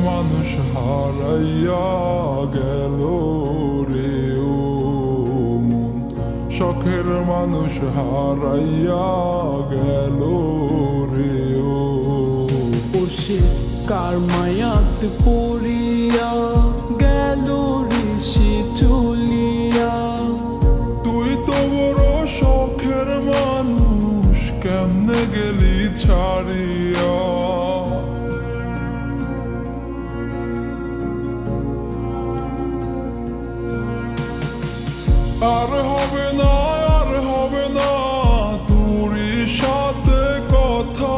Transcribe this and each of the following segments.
মানুষ হারাইয়া গেল রে ও মন, শখের মানুষ হারাইয়া গেল রে ও। সে কার মায়াত পড়িয়া গেল রে সে চলিয়া। তুই তো বড় শখের মানুষ, কেমনে গেলি ছাড়িয়া। আর হবে না, আর হবে না তোরই সাথে কথা,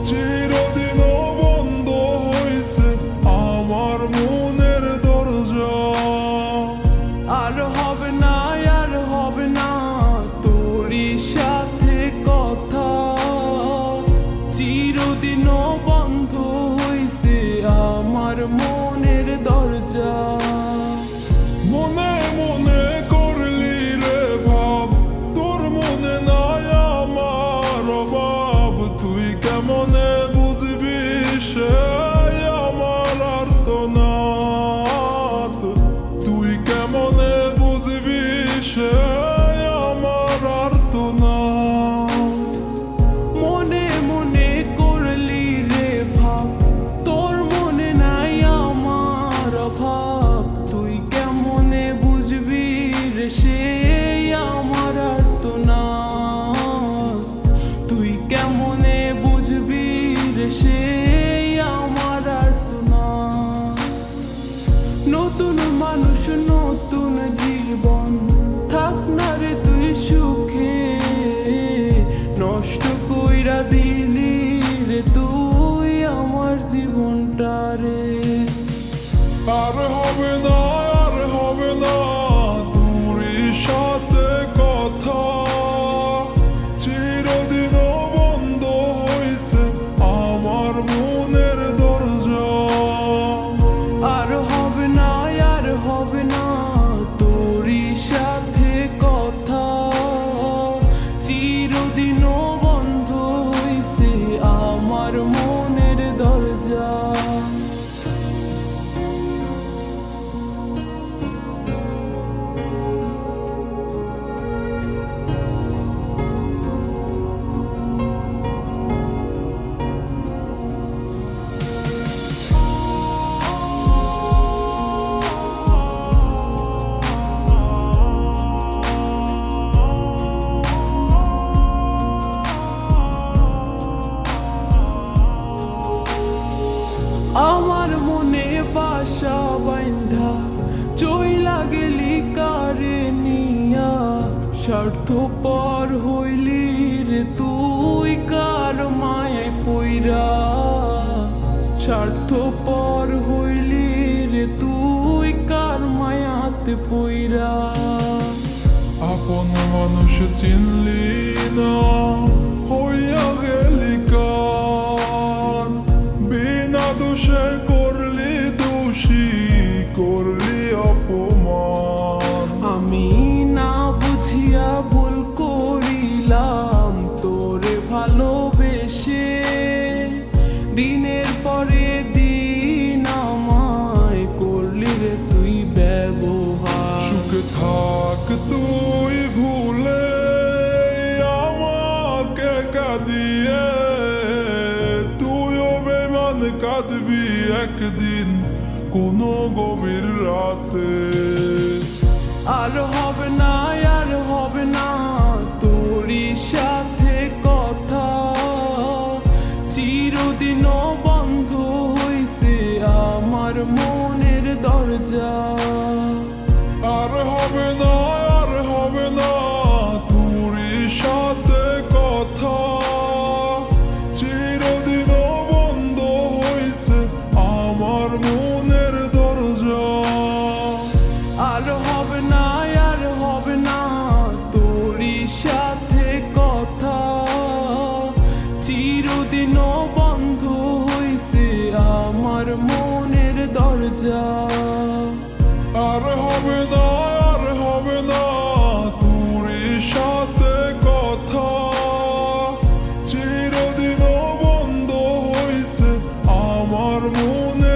চিরদিনও বন্ধ হইছে আমার মনের দরজা। আর হবে না, আর হবে না তোরই সাথে কথা, চিরদিনও বন্ধ হইছে আমার মনের দরজা। মনে মনে করলি রে ভাব, তোর মনে নাই আমার অভাব। তুই কেমনে বুঝবি সে আমার আর্তনাদ, তুই কেমনে বুঝবি সে আমার আর্তনাদ। মনে মনে করলি রে ভাব, তোর মনে নাই আমার অভাব। তুই কেমনে বুঝবি রে সে আমার আর্তনাদ, তুই কেমনে বুঝবি রে সে আমার আর্তনাদ। নতুন মানুষ নতুন জীবন, থাক না রে তুই সুখে, নষ্ট কইরা দিলি রে তুই আমার জীবনটা রে। আর হবে না, আর হবে না তোরই সাথে কথা, চিরদিনও বন্ধ হইছে আমার মনের দরজা। আর হবে না, আর হবে না তোরই সাথে কথা, চিরদিনও বন্ধ হইছে আমার মনের দরজা। আমার মনে বাসা বাইন্ধা চইলা গেলি কারে নিয়া, স্বার্থপর হইলি রে তুই কার মায়ায় পইরা। স্বার্থপর হইলি রে তুই কার মায়াতে পইরা। আপন মানুষ চিনলি না, হইয়া গেলি কার, বিনা দোষে করলি দোষী, করলি অপমান। আমি না বুঝিয়া ভুল করিলাম তোরে ভালোবেসে, দিনের পরে দিন আমায় করলি রে তুই ব্যবহার। সুখে থাক তুই ভুলে আমাকে কাঁদিয়ে, তুইও বেমান কাঁদবি একদিন কোনো গভীর রাতে। আর হবে না, আর হবে না তোরই সাথে কথা, চিরদিনও বন্ধ হইছে আমার মনের দরজা। আর হবে না, আর হবে না তোরই সাথে কথা, চিরদিনও বন্ধ হইছে আমার মনের দরজা। আর হবে না, আর হবে না তোরই সাথে কথা, চিরদিনও বন্ধ হইছে আমার মনের দরজা। আর হবে না, আর হবে না তোরই সাথে কথা, চিরদিনও বন্ধ হইছে আমার মনে